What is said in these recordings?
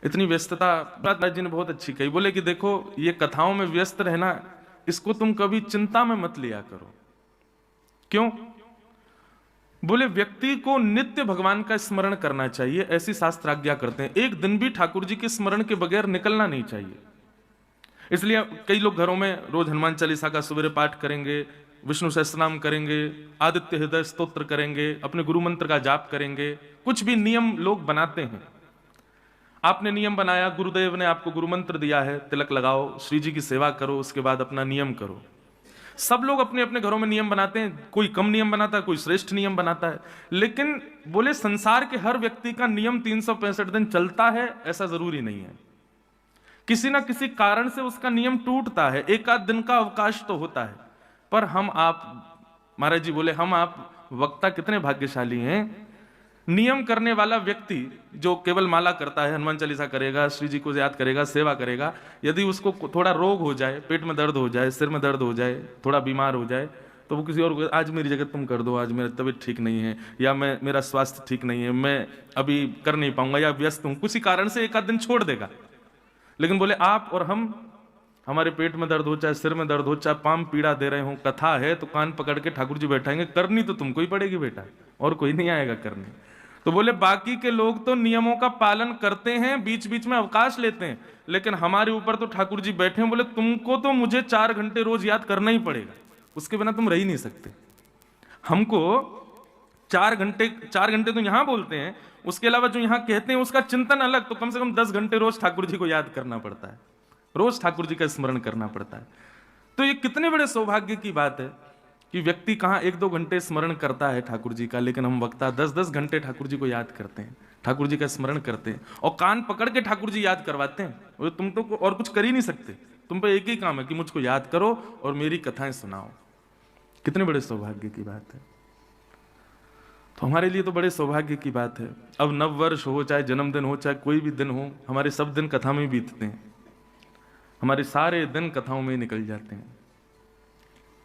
इतनी व्यस्तता राज जी ने बहुत अच्छी कही। बोले कि देखो ये कथाओं में व्यस्त रहना, इसको तुम कभी चिंता में मत लिया करो। क्यों? बोले व्यक्ति को नित्य भगवान का स्मरण करना चाहिए, ऐसी शास्त्र आज्ञा करते हैं। एक दिन भी ठाकुर जी के स्मरण के बगैर निकलना नहीं चाहिए। इसलिए कई लोग घरों में रोज हनुमान चालीसा का सवेरे पाठ करेंगे, विष्णु सहस्त्रनाम करेंगे, आदित्य हृदय स्तोत्र करेंगे, अपने गुरु मंत्र का जाप करेंगे। कुछ भी नियम लोग बनाते हैं। आपने नियम बनाया, गुरुदेव ने आपको गुरु मंत्र दिया है, तिलक लगाओ, श्री जी की सेवा करो, उसके बाद अपना नियम करो। सब लोग अपने अपने घरों में नियम बनाते हैं, कोई कम नियम बनाता है, कोई श्रेष्ठ नियम बनाता है। लेकिन बोले संसार के हर व्यक्ति का नियम 365 दिन चलता है ऐसा जरूरी नहीं है। किसी ना किसी कारण से उसका नियम टूटता है, एक आध दिन का अवकाश तो होता है। पर हम आप, महाराज जी बोले, हम आप वक्ता कितने भाग्यशाली हैं। नियम करने वाला व्यक्ति जो केवल माला करता है, हनुमान चालीसा करेगा, श्री जी को याद करेगा, सेवा करेगा, यदि उसको थोड़ा रोग हो जाए, पेट में दर्द हो जाए, सिर में दर्द हो जाए, थोड़ा बीमार हो जाए, तो वो किसी और को, आज मेरी जगह तुम कर दो, आज मेरी तबीयत ठीक नहीं है, या मेरा स्वास्थ्य ठीक नहीं है, मैं अभी कर नहीं पाऊंगा, या व्यस्त हूं, किसी कारण से एक आध दिन छोड़ देगा। लेकिन बोले आप और हम, हमारे पेट में दर्द हो, चाहे सिर में दर्द हो, चाहे पाम पीड़ा दे रहे हो, कथा है तो कान पकड़ के ठाकुर जी बैठाएंगे, करनी तो तुमको ही पड़ेगी बेटा, और कोई नहीं आएगा करने। तो बोले बाकी के लोग तो नियमों का पालन करते हैं, बीच बीच में अवकाश लेते हैं, लेकिन हमारे ऊपर तो ठाकुर जी बैठे हैं, बोले तुमको तो मुझे 4 घंटे रोज याद करना ही पड़ेगा, उसके बिना तुम रह ही नहीं सकते। हमको 4 घंटे तो यहां बोलते हैं, उसके अलावा जो यहां कहते हैं उसका चिंतन अलग, तो कम से कम 10 घंटे रोज ठाकुर जी को याद करना पड़ता है, रोज ठाकुर जी का स्मरण करना पड़ता है। तो ये कितने बड़े सौभाग्य की बात है कि व्यक्ति कहां 1-2 घंटे स्मरण करता है ठाकुर जी का, लेकिन हम वक्ता 10-10 घंटे ठाकुर जी को याद करते हैं, ठाकुर जी का स्मरण करते हैं, और कान पकड़ के ठाकुर जी याद करवाते हैं। तुम तो और कुछ कर ही नहीं सकते, तुम पे एक ही काम है कि मुझको याद करो और मेरी कथाएं सुनाओ। कितने बड़े सौभाग्य की बात है। तो हमारे लिए तो बड़े सौभाग्य की बात है। अब नव वर्ष हो, चाहे जन्मदिन हो, चाहे कोई भी दिन हो, हमारे सब दिन कथा में बीतते हैं, हमारे सारे दिन कथाओं में निकल जाते हैं।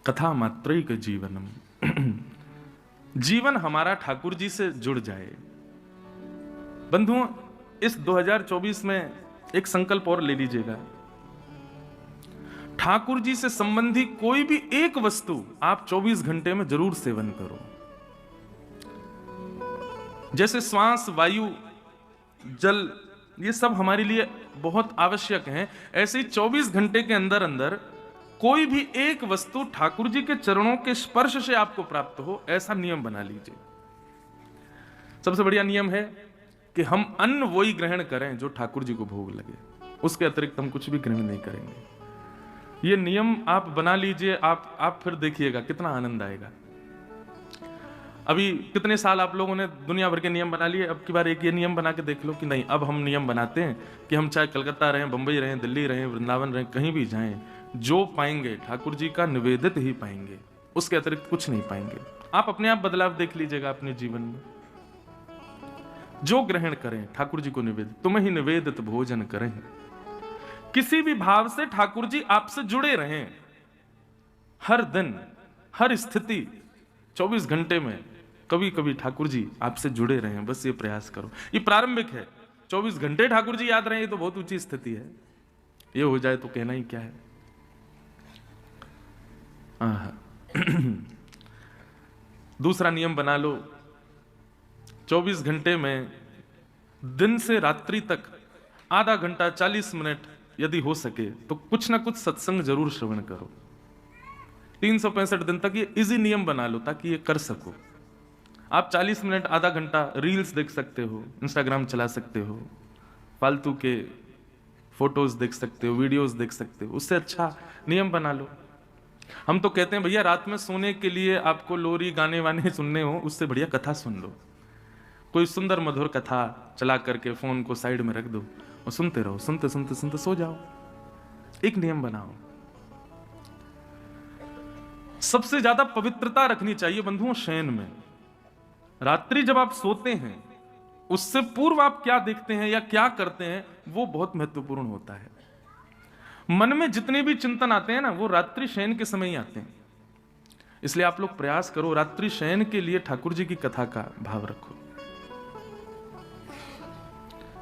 कथा मात्रैक जीवनम जीवन हमारा ठाकुर जी से जुड़ जाए। बंधुओं, इस 2024 में एक संकल्प और ले लीजिएगा, ठाकुर जी से संबंधी कोई भी एक वस्तु आप 24 घंटे में जरूर सेवन करो। जैसे श्वास, वायु, जल, ये सब हमारे लिए बहुत आवश्यक हैं, ऐसे ही 24 घंटे के अंदर अंदर कोई भी एक वस्तु ठाकुर जी के चरणों के स्पर्श से आपको प्राप्त हो, ऐसा नियम बना लीजिए। सबसे बढ़िया नियम है कि हम अन्न वही ग्रहण करें जो ठाकुर जी को भोग लगे, उसके अतिरिक्त हम कुछ भी ग्रहण नहीं करेंगे। ये नियम आप बना लीजिए, आप फिर देखिएगा कितना आनंद आएगा। अभी कितने साल आप लोगों ने दुनिया भर के नियम बना लिए, अब की बार एक ये नियम बना के देख लो कि नहीं, अब हम नियम बनाते हैं कि हम चाहे कलकत्ता रहें, बंबई रहें, दिल्ली रहें, वृंदावन रहें, कहीं भी जाएं, जो पाएंगे ठाकुर जी का निवेदित ही पाएंगे, उसके अतिरिक्त कुछ नहीं पाएंगे। आप अपने आप बदलाव देख लीजिएगा अपने जीवन में। जो ग्रहण करें ठाकुर जी को निवेदित, तुम्हें ही निवेदित भोजन करें। किसी भी भाव से ठाकुर जी आपसे जुड़े रहें, हर दिन, हर स्थिति, 24 घंटे में कभी कभी ठाकुर जी आपसे जुड़े रहें, बस ये प्रयास करो। ये प्रारंभिक है, 24 घंटे ठाकुर जी याद रहे तो बहुत ऊंची स्थिति है, ये हो जाए तो कहना ही क्या है। दूसरा नियम बना लो, 24 घंटे में दिन से रात्रि तक आधा घंटा, 40 मिनट यदि हो सके तो कुछ ना कुछ सत्संग जरूर श्रवण करो। 365 दिन तक ये इजी नियम बना लो ताकि ये कर सको। आप 40 मिनट, आधा घंटा रील्स देख सकते हो, इंस्टाग्राम चला सकते हो, फालतू के फोटोज देख सकते हो, वीडियोस देख सकते हो, उससे अच्छा नियम बना लो। हम तो कहते हैं भैया रात में सोने के लिए आपको लोरी, गाने वाने सुनने हो, उससे बढ़िया कथा सुन लो। कोई सुंदर मधुर कथा चला करके फोन को साइड में रख दो और सुनते रहो, सुनते सुनते सुनते सो जाओ। एक नियम बनाओ। सबसे ज्यादा पवित्रता रखनी चाहिए बंधुओं शयन में। रात्रि जब आप सोते हैं, उससे पूर्व आप क्या देखते हैं या क्या करते हैं, वो बहुत महत्वपूर्ण होता है। मन में जितने भी चिंतन आते हैं ना, वो रात्रि शयन के समय ही आते हैं। इसलिए आप लोग प्रयास करो, रात्रि शयन के लिए ठाकुर जी की कथा का भाव रखो।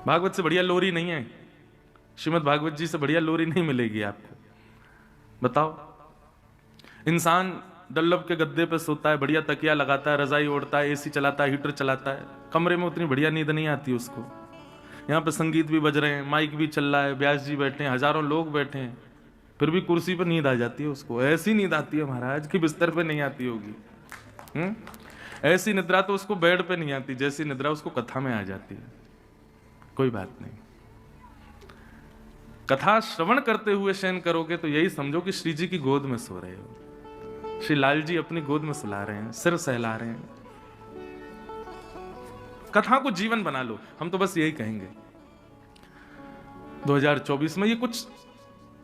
भागवत से बढ़िया लोरी नहीं है, श्रीमद् भागवत जी से बढ़िया लोरी नहीं मिलेगी आपको। बताओ, इंसान डल्लब के गद्दे पे सोता है, बढ़िया तकिया लगाता है, रजाई ओढ़ता है, एसी चलाता है, हीटर चलाता है, कमरे में उतनी बढ़िया नींद नहीं आती उसको। यहाँ पे संगीत भी बज रहे हैं, माइक भी चल रहा है, व्यास जी बैठे हैं, हजारों लोग बैठे हैं, फिर भी कुर्सी पर नींद आ जाती है उसको। ऐसी नींद आती है महाराज कि बिस्तर पे नहीं आती होगी। ऐसी निद्रा तो उसको बेड पे नहीं आती जैसी निद्रा उसको कथा में आ जाती है। कोई बात नहीं, कथा श्रवण करते हुए शयन करोगे तो यही समझो कि श्री जी की गोद में सो रहे हो। श्री लाल जी अपनी गोद में सुला रहे हैं, सिर सहला रहे हैं। कथा को जीवन बना लो, हम तो बस यही कहेंगे। 2024 में ये कुछ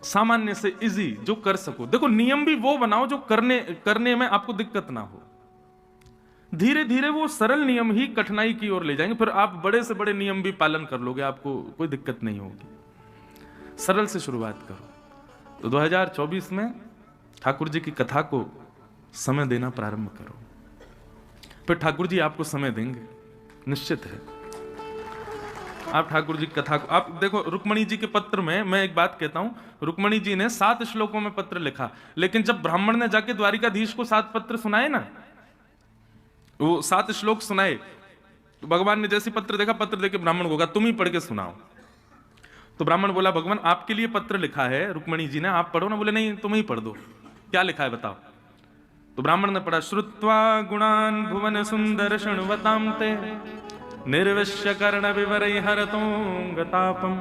सामान्य से इजी जो कर सको। देखो, नियम भी वो बनाओ जो करने में आपको दिक्कत ना हो। धीरे धीरे वो सरल नियम ही कठिनाई की ओर ले जाएंगे, फिर आप बड़े से बड़े नियम भी पालन कर लोगे, आपको कोई दिक्कत नहीं होगी। सरल से शुरुआत करो। तो 2024 में ठाकुर जी की कथा को समय देना प्रारंभ करो, फिर ठाकुर जी आपको समय देंगे, निश्चित है। आप ठाकुर जी की कथा को, आप देखो रुक्मणी जी के पत्र में, मैं एक बात कहता हूं, रुक्मणी जी ने 7 श्लोकों में पत्र लिखा, लेकिन जब ब्राह्मण ने जाके द्वारिकाधीश को 7 पत्र सुनाए ना, वो 7 श्लोक सुनाए, तो भगवान ने जैसे पत्र देखा, पत्र देके ब्राह्मण को कहा तुम ही पढ़ के सुनाओ। तो ब्राह्मण बोला भगवान आपके लिए पत्र लिखा है रुक्मणी जी ने, आप पढ़ो ना। बोले नहीं, तुम ही पढ़ दो, क्या लिखा है बताओ। तो ब्राह्मण ने पढ़ा, श्रुत्वा गुणान भुवन सुंदर शृण्वतां ते निर्विश्य कर्ण विवरै हरतोंगतापम।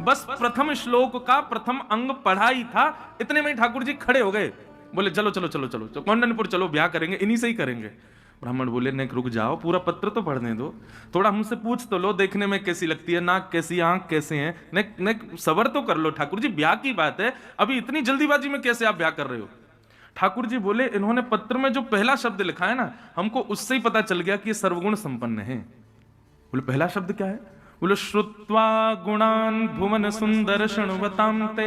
बस प्रथम श्लोक का प्रथम अंग पढ़ा ही था, इतने में ठाकुर जी खड़े हो गए, बोले चलो चलो चलो चलो चलो कौंडन्यपुर चलो, ब्याह करेंगे, इन्हीं से ही करेंगे। ब्राह्मण बोले नेक रुक जाओ, पूरा पत्र तो पढ़ने दो, थोड़ा हमसे पूछ तो लो, देखने में कैसी लगती है, नाक कैसी, आंख कैसे हैं, नेक नेक सबर तो कर लो। ठाकुर जी ब्याह की बात है, अभी इतनी जल्दीबाजी में कैसे आप ब्याह कर रहे हो। ठाकुर जी बोले इन्होंने पत्र में जो पहला शब्द लिखा है ना, हमको उससे ही पता चल गया कि ये सर्वगुण संपन्न है। बोले पहला शब्द क्या है। बोले श्रुत्वा गुणान भुवन सुंदर शृण्वतां ते।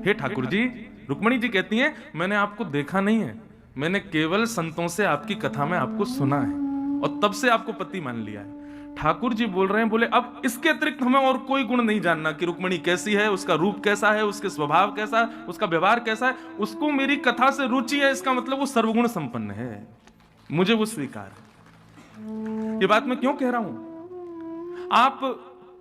हे ठाकुर जी, रुक्मणी जी कहती हैं मैंने आपको देखा नहीं है, मैंने केवल संतों से आपकी कथा में आपको सुना है और तब से आपको पति मान लिया है। ठाकुर जी बोल रहे हैं, बोले अब इसके अतिरिक्त हमें और कोई गुण नहीं जानना कि रुक्मणी कैसी है, उसका रूप कैसा है, उसके स्वभाव कैसा है, उसका व्यवहार कैसा है। उसको मेरी कथा से रुचि है, इसका मतलब वो सर्वगुण संपन्न है, मुझे वो स्वीकार है। ये बात मैं क्यों कह रहा हूं। आप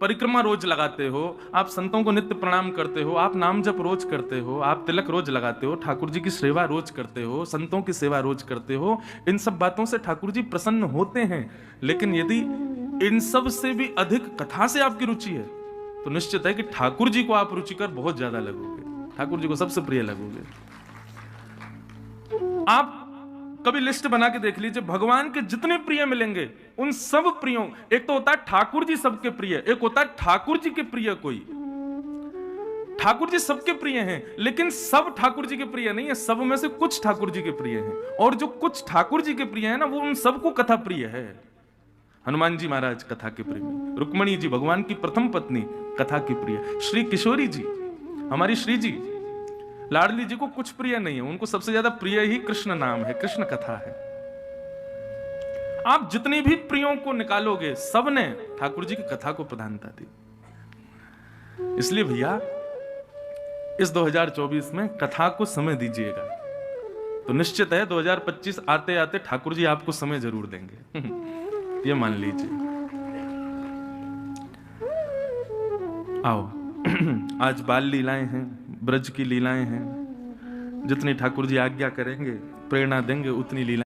परिक्रमा रोज लगाते हो, आप संतों को नित्य प्रणाम करते हो, आप नाम जप रोज करते हो, आप तिलक रोज लगाते हो, ठाकुर जी की सेवा रोज करते हो, संतों की सेवा रोज करते हो, इन सब बातों से ठाकुर जी प्रसन्न होते हैं। लेकिन यदि इन सब से भी अधिक कथा से आपकी रुचि है तो निश्चित है कि ठाकुर जी को आप रुचिकर बहुत ज्यादा लगोगे, ठाकुर जी को सबसे प्रिय लगोगे। आप कभी लिस्ट बना के देख लीजिए, भगवान के जितने प्रिय मिलेंगे उन सब प्रियों, एक तो होता है ठाकुर जी सबके प्रिय, एक होता है ठाकुर जी के प्रिय कोई। ठाकुर जी सबके प्रिय हैं, लेकिन सब ठाकुर जी के प्रिय नहीं है, सब में से कुछ ठाकुर जी के प्रिय हैं, और जो कुछ ठाकुर जी के प्रिय है ना, वो उन सबको कथा प्रिय है। हनुमान जी महाराज कथा के प्रिय, रुक्मणी जी भगवान की प्रथम पत्नी कथा की प्रिय, श्री किशोरी जी हमारी श्री जी लाडली जी को कुछ प्रिय नहीं है, उनको सबसे ज्यादा प्रिय ही कृष्ण नाम है, कृष्ण कथा है। आप जितनी भी प्रियों को निकालोगे, सब ने ठाकुर जी की कथा को प्रधानता दी। इसलिए भैया इस 2024 में कथा को समय दीजिएगा, तो निश्चित है 2025 आते आते ठाकुर जी आपको समय जरूर देंगे। ये मान लीजिए। आओ आज बाल लीलाएं हैं, ब्रज की लीलाएं हैं, जितनी ठाकुर जी आज्ञा करेंगे, प्रेरणा देंगे, उतनी लीला